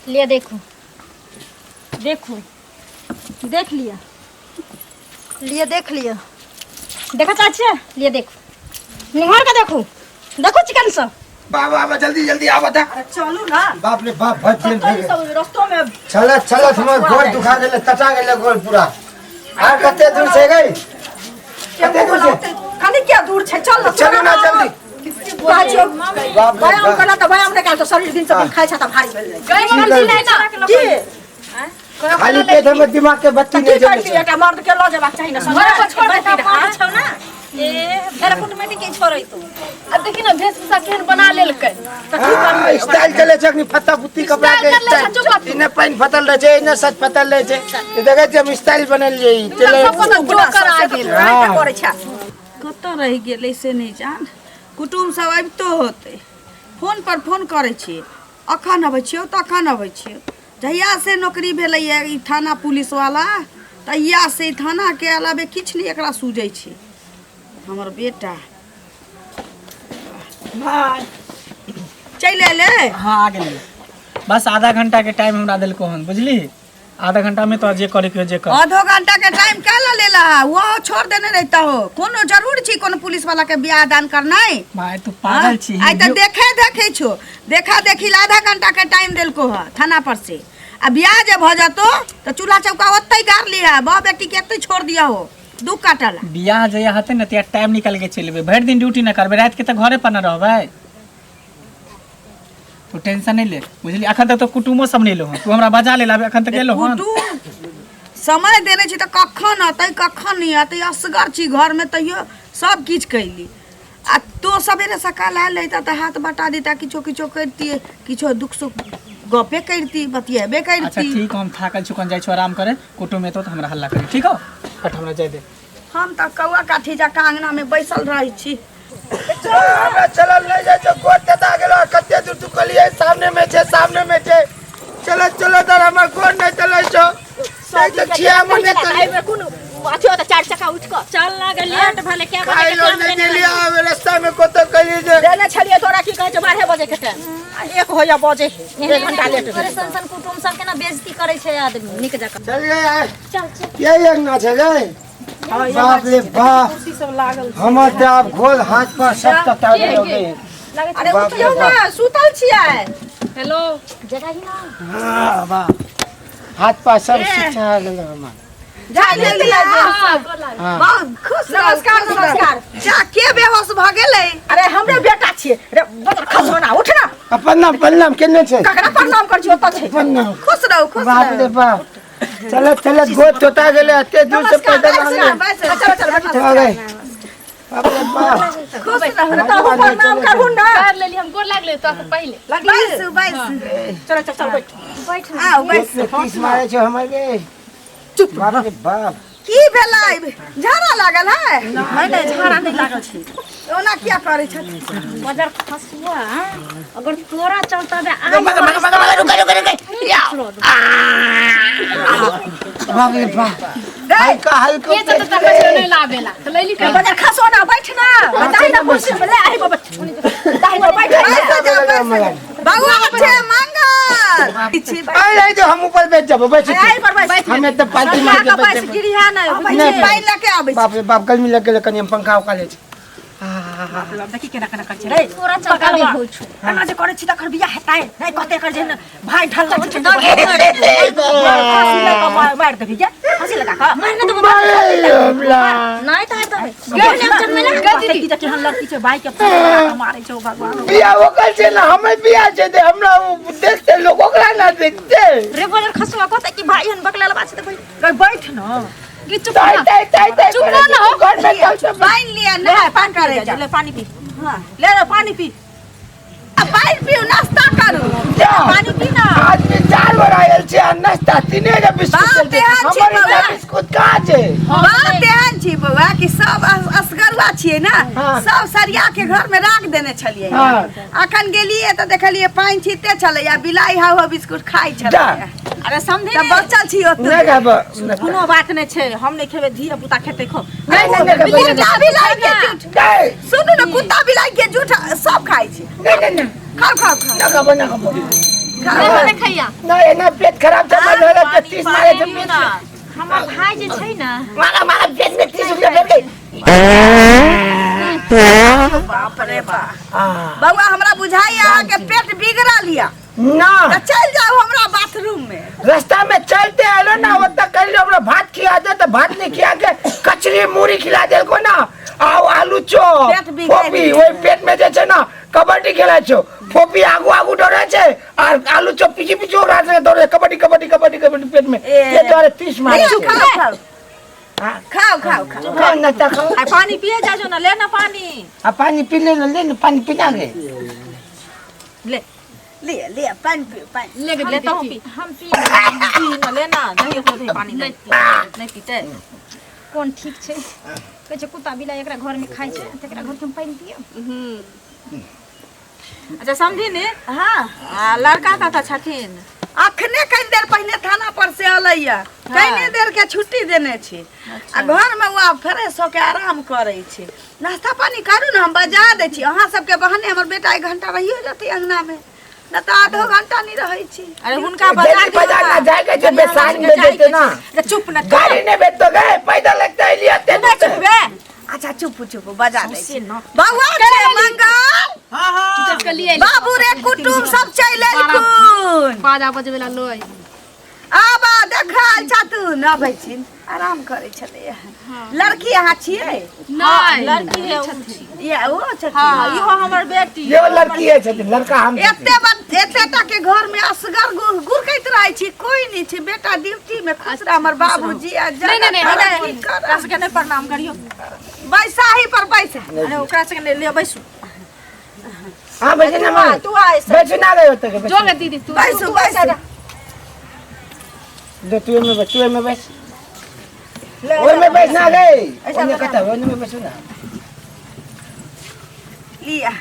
लिए देखो देखो देख लिया लिए देख लिया देखा चाचा लिए देखो निहार का देखो देखो चिकन सब बाबा जल्दी जल्दी आ बता। चलो ना बाप रे बाप भज रास्तों में चला चला तुम्हारे गोड़ दुखा गेले तटा गेले गोड़ पूरा आ कते दूर से गई कते दूर से खाली क्या दूर छे चल चलो ना जल्दी बाजो व्यायाम करला त व्यायाम ने काल तो शरीर दिन से खाइ छ त भारी भेल गई मर्जी नै ना की खाली पेट में दिमाग के बत्ती नहीं जलती है मर्द के ल जेबाक चाहिए ना घर पर छोड़ दे त छौ ना ए मेरा कुटुम्बी के छोड़ै तू अब देखि ना भेषभूषा केहन बना लेलकै त की करबै स्टाइल चले छकनी फत्ता फुत्ती कपड़ा के स्टाइल इने पानी फतल रहे छे इने सच फतल रहे छे ई देखे छे हम स्टाइल बनल जई चले जोकर आ गेल काय करे छ कत रह गेलै से नहीं जान कुटुम सब आबितो होते फोन पर फोन करे छी अखन अबै छियौ त अखन अबै छियौ जहिया से नौकरी भेलै ई थाना पुलिस वाला तहिया से थाना के अलावे किछ नहीं एकरा सूझै छै हमर बेटा भाई चल ले हाँ आ गेली बस आधा घंटा के टाइम हमरा देलको हन बुझली आधा घंटा में तो जे करे के जे कर आधो घंटा के टाइम काला लेला वो छोड़ देने रहता हो कोनो जरूर छी कोनो पुलिस वाला के बियाह दान करनाई भाई तू पागल छी आई त देखे छो देखा देखी आधा घंटा के टाइम देलको ह थाना पर से आ बियाह जे भ जातो त चूल्हा चौका ओतै गार लिया बा बेटी के एतै छोड़ दिया हो दू काटला बियाह जया हते न त टाइम निकाल के चलबे भर दिन ड्यूटी न करबे रात के त घरे पर न रहबे तू टेंशन नहीं ले बुझली अखन तक तो कुटुमो सब नहीं लो तू हमरा बजा ले लाबे अखन तक गेलो हन समय देने छी त कखन अतै कखन नहीं अतै असगर छी घर में तइयो सब किछ कैली आ तो सवेरे सकाल आ लेता त हाथ बटा देता किछो किछो करती किछो दुख सुख गपे करती बतियाबे करती अच्छा ठीक हम थाकल चुकन जाय छु आराम करे कुटुम में तो हमरा हल्ला करे ठीक हो हट हमरा जाय दे हम त कौआ काठी जका अंगना में बैसल रहै छी हमरा चलल नहीं जाय छ गोड़ तटा गेलो कते दूर तू कलिए सामने में छे चलो चलो दर हमर गोड़ नहीं चलै छ से त छिया मने त कोन अथियो त चार चक्का उठ क चल ना गे लेट भले क्या बजे खाई लो नहीं गेली आवे रास्ता में कोतो कली जे देने छलिए तोरा की कहै छ 12 बजे के टाइम 1 होया बजे 1 घंटा लेट करे संसन कुटुम सब के ना बेइज्जती करे छै आदमी निक जका चल गए चल ये एक ना छे गए बाप रे बाप कुर्सी सब लागल हमर त आप घोल हाथ पर सब तटा गेलोगे अरे उठियो ना सुतल छियै हेलो जगह ही ना हां बाप हाथ पर सब शिक्षा गेलो हमर जा जल्दी हां खुश नमस्कार जा के बेहोश भ गेलै अरे हमरे बेटा छियै रे बदर खसोना उठ ना अपन प्रणाम केने छे ककरा प्रणाम कर छियो त छै प्रणाम खुश रहो बाप रे बाप चलो गोद तोता गेले अते दूर से पैदल आ गए चल आ गए बाप रे बाप खुश रहो त हम प्रणाम करू ना कर लेली हम गोर लागले तो पहले बैस चल चल चल बैठ आओ बैस किस मारे छो हमर के चुप बाप रे बाप की भेलै झाड़ा लागल है नहीं झाड़ा नहीं लागल छै ओना क्या करे छ बदर खसुआ अगर तोरा चलता बे बाप रे बाप हल्का ये तो कहियो नहीं लावेला तो लैली के बदर खसोना बैठ ना बताई ना कुर्सी पे ले आई बैठ दाई बैठ बाबू छे मंगल आई जो हम ऊपर बैठ जाबो बैठ आई पर बैठ हमें तो पार्टी मार के बैठ बैस गिरी है ना पाई लेके आबै बाप रे बाप गर्मी लग गेले कनी हम पंखा उका ले छी देखि केना केना कर छै रे तोरा चलता बे हो छु एना जे करे छी तखर बियाह हेताय नहीं कहते कर जे भाई ढल लग छै मार दे के हंसी लगा का मार ना तो नहीं तो गेने जन में ना कहते की हम लड़की छै भाई के मारे छौ भगवान बियाह ओकर छै ना हमें बियाह छै दे हमरा देखते लोग ओकरा ना देखते रे बदर खसुआ कहते कि भाई हन बकला बात छै कोई बैठ ना कि चुप ताई चुप ना हो घर में चल पानी लिया ना पानी करे ले पानी पी हां ले लो पानी पी अब पानी पियो नाश्ता करो पानी पी ना आदमी 4 बार आयल छै नाश्ता तीने के बिस्कुट बाप रे, हमर बिस्कुट का छै बात एहन छी बउआ कि सब असगरुआ छियै ना हाँ। सब सरिया के घर में राख देने छलिए हाँ। अखन गेलिए त देखलिए पानी छीते छले या बिलाई हाउ बिस्कुट खाइ छले जा। अरे समझे त बच्चा छी ओत नहीं खाब कोनो बात नहीं छै हम नहीं खेबे धिया पुता खेते खो नहीं कुत्ता बिलाई के झूठ नहीं सुनु न कुत्ता बिलाई के झूठ सब खाइ छी नहीं खाओ खाओ खाओ ना खाब देखैया नहीं ना पेट खराब था मर होला तो 30 मारे थे पेट हमर भाई जे छै ना मारा मारा पेट में 30 रुपया भेट गई बाप रे बाप बउआ हमरा बुझाई अहाँ के पेट बिगड़ल लिया ना तो चल जाओ हमरा बाथरूम में रास्ता में चलते आलो ना ओता कल हमरा भात खिया दे तो भात नहीं खिया के कचरी मूड़ी खिला दे को ना आओ आलू चॉप पेट बिगड़ फोपी ओई पेट में जे छै ना कबड्डी खेला छो फोपी आगू आगू दौड़े छै और आलू चॉप पीछे पीछे ओकरा से दौड़े कबड्डी कबड्डी कबड्डी कबड्डी पेट में ये द्वारे 30 मारे खाओ खाओ खाओ खाओ खाओ ना ता खाओ आ पानी पिए जा जो ना ले ना पानी आ पानी पी ले ना पानी पीना गे ले ले पानी पियो पानी ले तो हम पी ना ले ना नहीं हो पानी नहीं पीते कौन ठीक छै कहै छै कुत्ता बिला एकरा घर में खाइ छै तकरा घर के हम पानी पियो अच्छा समझी ने हाँ लड़का का छथिन अखने कई देर पहले थाना पर से अलैया कई देर के छुट्टी देने छी आ घर में वो फ्रेश होके आराम करे छी नाश्ता पानी करू ना हम बजा दे छी अहाँ सबके बहाने हमर बेटा 1 घंटा रहियो जते अंगना में न तो आधो घंटा नहीं रहे छी अरे हुनका बजा के बजा ना जाएगा जे बेसान में देते ना चुप ना गाड़ी ने बेच तो गए पैदल लगता है लिया ते चुप बे अच्छा चुप चुप बजा दे छी बउआ के मंगल हां हां के लिए बाबू रे कुटुम सब चले एलखुन बाजा बजबेला लोय आबा देखल छतु न भैछिन आराम करे छले लड़की यहाँ छिए नहीं लड़की है उ ये वो छथि हां इहो हमर बेटी ये लड़की है छथिन लड़का हम एते के घर में असगर गुरकैत रहे छी कोई नहीं छी बेटा ड्यूटी में खुश रह हमर बाबूजी आ नहीं, ओकरा से ने प्रणाम करियो बैसाही पर बैस अरे ओकरा से ने ले बैसू हां बैठे ना मां तू आ बैठ ना गए होते के जो गे दीदी तू बैसू बैस दो तू में बैठ ओए में बैठ ना गए ओने कहता ओने में बैठो ना लिया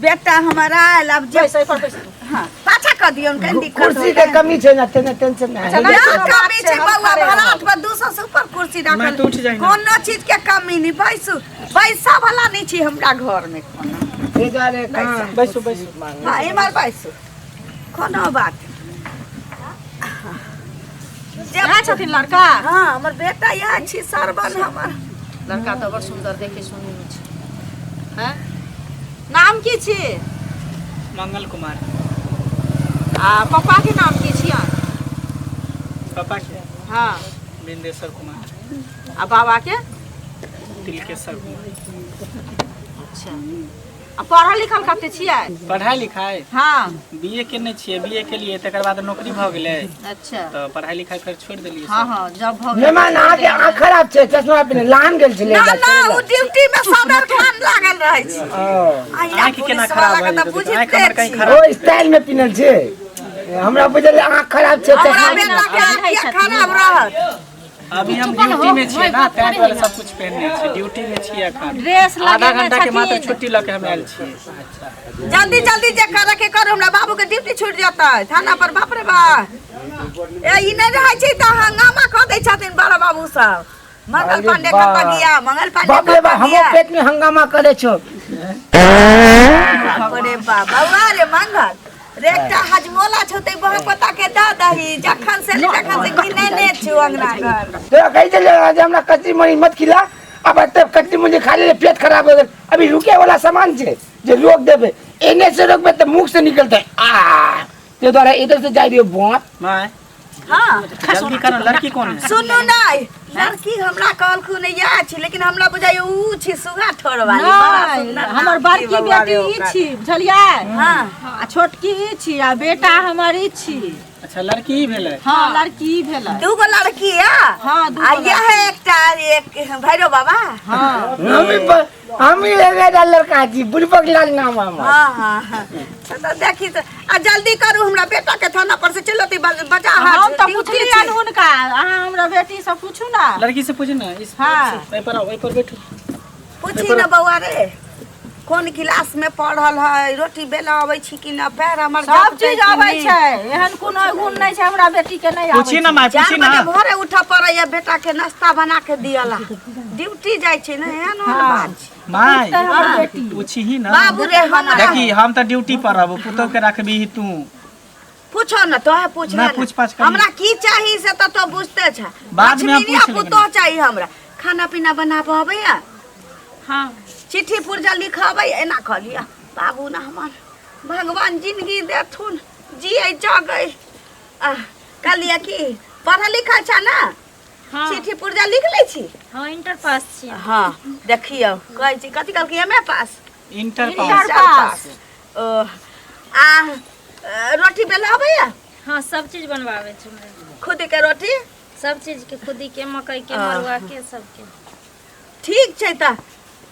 बेटा हमारा अब जे बैस पर बैस हां पाछा कर दियो कैंडी कुर्सी के कमी छै ना तेने टेंशन ना है कमी छै बउआ भरात पर 200 से ऊपर कुर्सी मैं रखल तो उठ जाएंगे कोनो चीज के कमी नहीं बैसू पैसा वाला नहीं छी हमरा घर में कोनो ये जा रे कहां बैसो बैसो हां एमर बैसू कोनो बात यहाँ छथिन लड़का हाँ हमर बेटा यहाँ छी सरबन हमर लड़का तो बड़ सुंदर देखे सुनी छै हैं नाम की छी मंगल कुमार आ पापा के नाम की छियै पापा के हां बिंदेश्वर कुमार आ बाबा के तिलकेश्वर कुमार अच्छा आ पढ़ल लिखल कते छियै पढ़ाई लिखाई हां बीए केने छियै बीए के लिए तकर बाद नौकरी भ गेलै अच्छा तो पढ़ाई लिखाई फिर छोड़ देलियै हां हां जब भ गेल मेहमान आके आँख खराब छै चश्मा पहने लान गेल छले ना ना वो ड्यूटी में सदर खान लागल रहे छी आँख केना खराब भऽ जेतै आँख हमर कहीं ओ खराब स्टाइल में पिनल छै हमरा बुझल आँख खराब छै हमरा चश्मा बेटा के आँख खराब रहत अभी हम ड्यूटी में छियै ना तैं दुआरे सब कुछ पहनने छियै ड्यूटी में छियै एखन ड्रेस आधा लगेने घंटा के मात्र छथिन छुट्टी लऽ के हम आयल छियै जल्दी जल्दी जे करे के करू हमरा बाबू के ड्यूटी छूट जाता थाना पर बाप रे बा ए ई नहीं रहे छै त हंगामा क दै छथिन बड़ा बाबू सब मंगल पांडे कत गया मंगल पांडे बाप रे बा कत हमो गया पेट में हंगामा करे छो बाप रे बा बउआ रे मंगल रेकटा हजमोला छोते बह पता के द दही जखन से गिने ने छु अंगना घर तो कहि चले आज हमरा कच्ची मरी मत खिला अब तब कच्ची मुझे खा ले पेट खराब हो गए अभी रुके वाला सामान छे जे रोक देबे एने से रोकबे तो मुंह से निकलते आ ते द्वारा इधर से जाई दियो बोत माय हां जल्दी करो लड़की कौन है सुनु नहीं लड़की हमरा कहलखु नहीं या छी लेकिन हमरा बुझाय ऊ छी सुगा ठोर वाली बड़ा सुंदर हमर बड़की बेटी ई छी बुझलियै हां आ छोटकी ई छी आ बेटा हमर ई छी अच्छा लड़की ही भेलै हां लड़की ई भेलै दूगो लड़की है हां दू आ यह एकटा एक भैरव बाबा हां हम ही लगा लड़का जी बुलबक लाल नाम हमर हां हां तो देखी तो आ जल्दी करू हमरा बेटा के थाना पर से चलो ती बचा हम तो पूछलियन हुनका अहाँ हमरा बेटी से पूछू ना लड़की से पूछे ना इस हाँ। ए पर आओ ए पर बैठो पूछी ना बउआ रे कौन क्लास में पढ़ल है रोटी बेला आबै छी कि ना पैर हमर सब चीज आबै छै एहन कोनो गुण नहीं छै हमरा बेटी के नहीं आबै पूछी ना माय पूछी ना भोरे उठा पड़ै है बेटा के नाश्ता बना के दियला ड्यूटी जाय छै ना एहन बात छै माय हमर बेटी पूछी ही ना बाबू रे हम देखी हम तो ड्यूटी पर रहबो पुतो के रखबी तू पूछो ना तो है पूछ ना ले पूछ-पाछ करिए। हमरा की चाहिए से तो बुझते छ बाद में आप पूछ लेंगे पुतो चाहिए हमरा खाना पीना बनाबो अबैया हाँ चिट्ठी पुर्जा लिखबै एना कह लिया बाबू ना हमर भगवान जिंदगी देथुन जियै जगै कहलिए कि पढ़ा लिखा छ ना हाँ चिट्ठी पुर्जा लिख लै छी हाँ इंटर पास छियै हाँ देखियो कहै छी कथी कहलकै एमए पास इंटर इंटर पास पास। रोटी बेला अबैया हाँ सब चीज बनवावे छै हमरा खुद के रोटी सब चीज के खुदी के मकई के हाँ। मरुआ के सबके ठीक छै त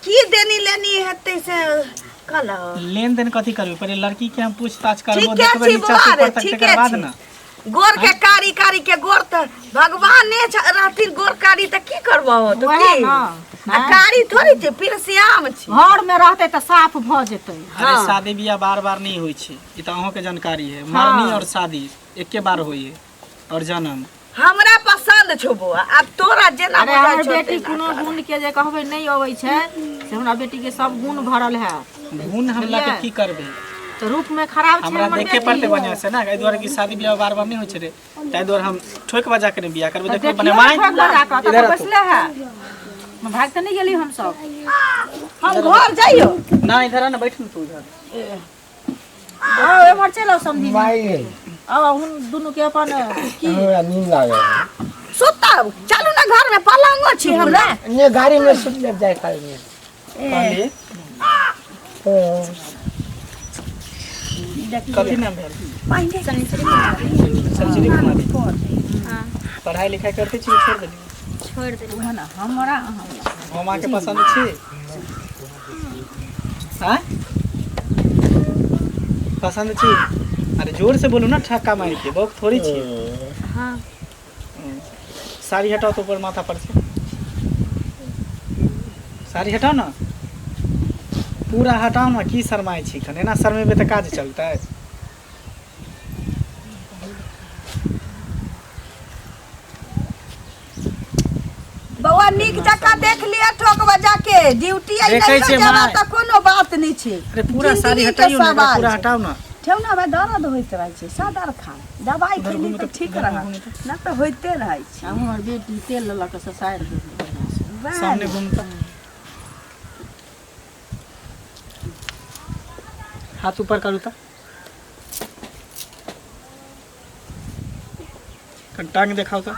की देनी लेनी हेतै से कहल लेन देन कथी करबे पहले लड़की के हम पूछताछ करबो ठीके देखबै छी नीचा बौआ से रे, ऊपर तक ठीके तकर बाद छी। ना गोर के कारी कारी के गोर त भगवान ने रहथिन गोर कारी त की करबो तो वएह की ना। आ कारी थोड़ी छै फिर श्याम छै घर में रहते तो साफ भ जेतै अरे शादी बियाह बार-बार नहीं होई छै ई त अहों के जानकारी है मरनी और शादी एके बार होई है और जन्म हमरा पसंद छौ बौआ आब तोरा जेना अरे बुझाइ हमर छौ बेटी तेना कोनो कर। गुण के जे कहबै नहीं अबै छै से हमरा बेटी के सब गुण भरल है गुण हमरा के की करबे तो रूप में खराब छै हमरा हमर देखे बेटी। पड़ते बढ़िया से ना एहि दुआरे की शादी बियाह बार-बार नहीं होई छै रे ताहि दुआरे हम ठोक बजा के बियाह करबे तो देखो देखियो बने ना माई ठोक बजा कऽ, इधर तो आ तू। बैसले है भाग तो नहीं गेली हम सब हम घर जाइयो ना इधर आ ना बैठ न तू इधर आओ एमहर चलो समझी माई अब हम दुनू के अपन की हमरा नींद लागे सुता चलू ना घर में पलंगो छी हमरा ने गाड़ी में सुत ले जाए काल में कहली कथी नाम भेल सब्सिडी कुमारी हाँ पढ़ाई लिखाई करते छी छोड़ देली छोड़ देली ना हमरा हम के पसंद छी हां पसंद छी अरे जोर से बोलू ना ठक्का मार के बहुत थोड़ी छी हाँ साड़ी हटाओ तो ऊपर माथा पर से साड़ी हटाओ ना पूरा हटाओ ना की शर्माए छी खने ना शर्मेबे त काज चलतै बौआ नीक जका देख लिया ठोक बजा के ड्यूटी आई देखै नहीं छियै जाबा माय। त कोनो बात नहीं छै अरे पूरा जिंदगी साड़ी के हटाइयो ना सवाल पूरा छै। हटाओ ना ठेवना में दर्द होइत रहे छै सदर खा दवाई उधर खेली घूमू तो तो- ठीक उधर रहा घूमू ना तो होइते रहे छै हमर बेटी तेल ललक से साइड वएह सामने ने। घूमता हाथ ऊपर करू ता टांग दिखाओ तो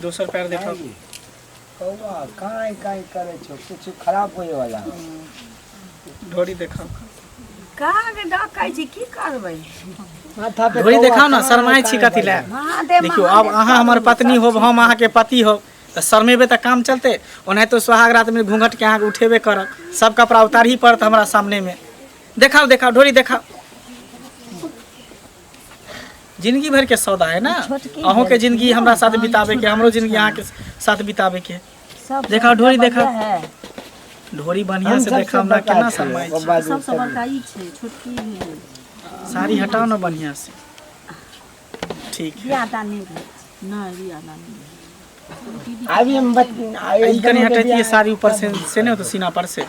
दोसर पैर दिखाओ कौवा काई काई करे छो कुछ खराब होए वाला ढोरी दिखाओ कहाँ के डकाई छी की करबै माथा पे ढोरी कौवा दिखाओ ना काई शर्माए काई छी कथी ले महादेव देखियो अब अहाँ हमर पत्नी हो हम अहाँ के पति हो तो शर्मेबे तो काम चलते ओनाहि तो सुहाग रात में घूंघट के अहाँ के उठेबे करत सब कपड़ा उतार ही पड़त हमरा सामने में दिखाओ दिखाओ ढोरी दिखाओ जिंदगी भर के सौदा है ना अहों के जिंदगी हमरा साथ बितावे के हमरो जिंदगी अहाँ के साथ बितावे के दिखाओ ढोरी दिखाओ ढोरी बढ़िया से देखा हमरा केना शर्माए छी सबसे बड़का ई छै छोटकी भेल साड़ी हटाओ ना बढ़िया से ठीक है ज्यादा नहीं भेल नहीं रिया नहीं अभी हम ई कनी हटाइए साड़ी ऊपर से नहीं हो तो सीना पर से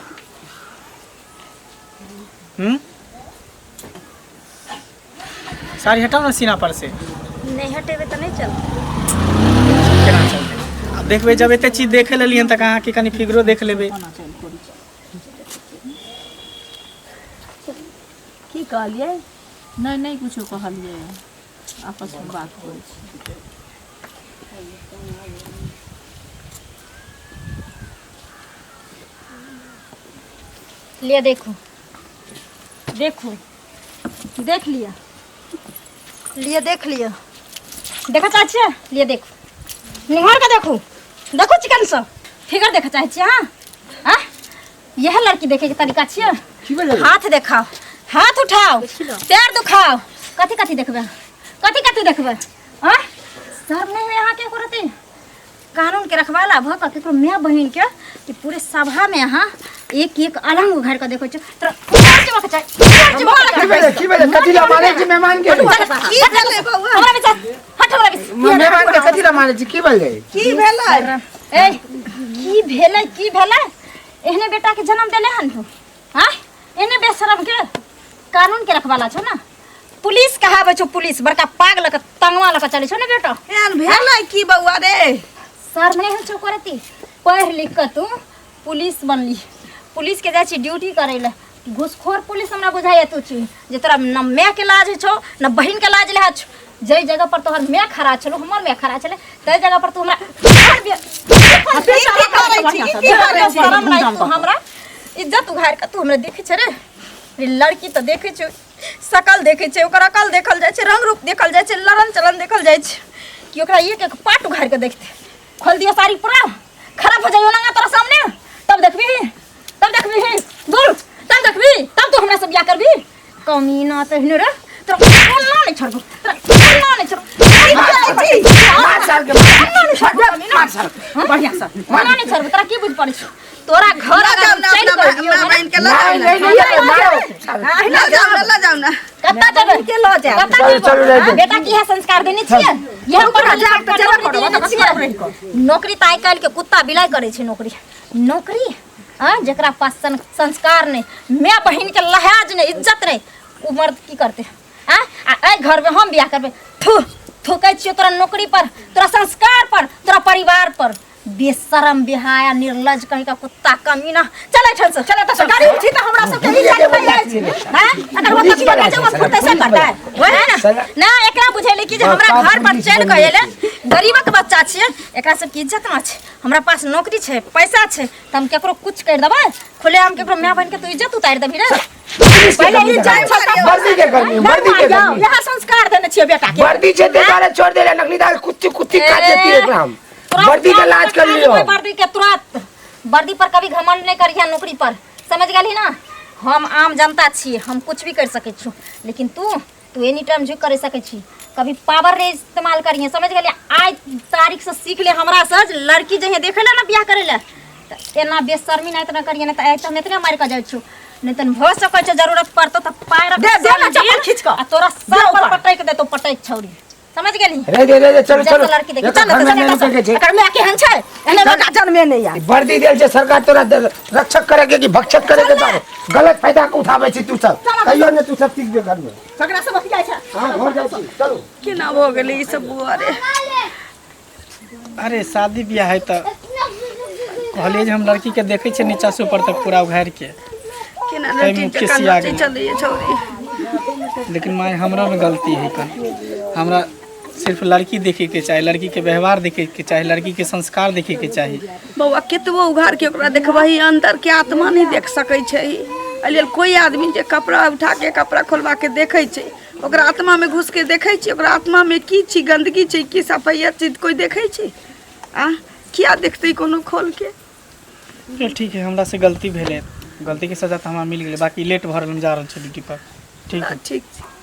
साड़ी हटाओ ना सीना पर से नहीं हटेबे तो नहीं चल केना चलते अब देखबे जब एते चीज देखे लेलिए तक अहाँ के कनी फिगरो देख लेबे की कहलिए नहीं नहीं कुछो कहलिए आपस में बात करै छी लिए देखो देखो देख लिया लिए देख लिया देखा चाची लिए देखो निहार के देखो देखो चिकन सब फिगर देखा चाची हाँ हाँ यह लड़की देखे के तरीका छियै हाथ देखाओ हाथ उठाओ पैर दुखाओ कथी कथी देखबे कथी कथी देखबे हाँ शर्म नहीं है यहाँ के करते कानून के रखवाला भ के केकरो माय बहिन के कि पूरे सभा में यहाँ एक एक अलग उघाड़ के देखो तोरा चमक चाहे की बेले कथीला मारे छी मेहमान के की भेलै बौआ हमरा में हट हमरा में मेहमान के कथीला मारे छी की बेले की भेलै ए की भेलै एहने बेटा के जन्म देले हन तू हां एने बेशरम के कानून के रखवाला छो ना। पुलिस कहावे छो, पुलिस बड़का पाग लक तंगवा लक चले छो ना बेटा। एहन भेलै की बउआ रे? सर नहीं छो करती, पढ़ लिख के तू पुलिस बनली, पुलिस के जाय छी ड्यूटी करे ले। घुसखोर पुलिस हमरा बुझाइए तू छी, जे तोरा न मैं के लाज छो न बहिन के लाज ले छ। जई जगह पर तोहर मैं खड़ा छलो, हमर मैं खड़ा छले, तई जगह पर तू हमरा शरम नहीं तू हमरा इज्जत उघार के तू हमरा देखे छ रे। लड़की तो देखे छ, शकल देखे छ, ओकर अकल देखल जाय छ, रंग रूप देखल जाय छ, ललन चलन देखल जाय छ कि ओकरा एक एक पाट उघार के देखते। खोल दियो साड़ी पूरा खराब हो जाइयो ना तोरा सामने, तब देखबी बोल, तब देखबी, तब तो हमरा से बियाह करबी। कमीना तहने रे तोरा बोलना नहीं छोड़बो, तोरा बोलना नहीं छोड़बो। 5 साल के बाद 5 साल बढ़िया से बोलना नहीं छोड़बो। तोरा की बुझ पड़ै छ? तोरा घर ला जाओ ना चल अपना कर दियो बहन के ला नहीं जाओ नहीं नहीं मारो ला जाओ ना कत्ता जगह के लो जा चलो बेटा की है संस्कार देने छियै। यह पर हजार के जरूर देने छियै। नौकरी त आइ काल्हि के कुत्ता बिलाई करे छै। नौकरी जकरा पास संस्कार नहीं, मैं बहन के लहाज नहीं, इज्जत नहीं, उ मर्द की करते आ घर में हम बियाह करबे। थूकै छियो तोरा नौकरी पर, तोरा संस्कार पर, तोरा परिवार पर। बेशरम बेहाया निर्लज कहीं का कुत्ता कमीना। चले छन से चले त गाड़ी उठी त हमरा सब के ही जाय पड़ जाय छै। अगर वो तकिया बच्चा मत फुटै से करता है वही ना एकरा बुझेले कि जे हमरा घर पर चल गएले गरीबक बच्चा छियै, एकरा सब की इज्जत ना छै। हमरा पास नौकरी छै, पैसा छै, त हम केकरो कुछ कर देबै? खुले हम केकरो माय बन के तू इज्जत उतार देबी रे। पहले ही जाय वर्दी के करनी, वर्दी के करनी। यहां संस्कार देने छियै बेटा के। वर्दी छे ते बारे छोड़ देले, नकली दाल कुत्ती कुत्ती खा देती है एकरा। हम वर्दी का लाज कर लियो। वर्दी के तुरंत वर्दी पर कभी घमंड नहीं करिया, नौकरी पर, समझ गली ना। हम आम जनता छियै, हम कुछ भी कर सके छी, लेकिन तू एनी टाइम जो कर सके छी, कभी पावर रे इस्तेमाल करिए, समझ गली। आज तारीख से सीख ले हमरा से, लड़की जहे देखेला ना बियाह करेला त एना बेशर्मी नहीं इतना करिए ना, त आई हम इतने मार के जाय छु। नहीं त हो सके छ जरूरत पड़तो त पैर दे ना चप्पल खींच के तोरा सर पर पटक दे तो पटक छौरी, समझ गेली। रे दे चलो चलो लड़की देख चल एकर में के हन छै, एने बेटा जन्मे नहीं आ। वर्दी देल छे सरकार तोरा रक्षक करे के कि भक्षक करे के बारे गलत फायदा के उठावे छी तू सब। कहियो ने तू सब ठीक बे कर में झगड़ा से बतियाय छै। हां घर जाय छी चलो। केना हो गेलै ई सब बुआ रे? अरे शादी ब्याह है तो कहलिए जे हम लड़की के देखे छे नीचा से ऊपर तक पूरा उघार के, केना कई लड़की मुख्य चक्कर सिया नाचे गेल। चलिए छौरी। लेकिन माय हमरा में गलती है कन। हमरा सिर्फ लड़की देखे के चाही, लड़की के व्यवहार देखे के चाही, लड़की के संस्कार देखे के चाही। बउआ केतबो उघार के ओकरा देखबही, अंदर के आत्मा नहीं देख सकै छै। एहि लेल कोई आदमी जे कपड़ा उठा के कपड़ा खोलवा के देखे छै, ओकरा आत्मा में घुस के देखे छै, ओकरा आत्मा में की छी, गंदगी छै की सफैयत चीज कोई देखे छै? किया देखते कोनो खोल के? चल ठीक है, हमरा से गलती भेले, गलती के सजा तो हमरा मिल गेले। बाकी लेट भरल हम जा रहल छी ड्यूटी पर। ठीक है ठीक छै।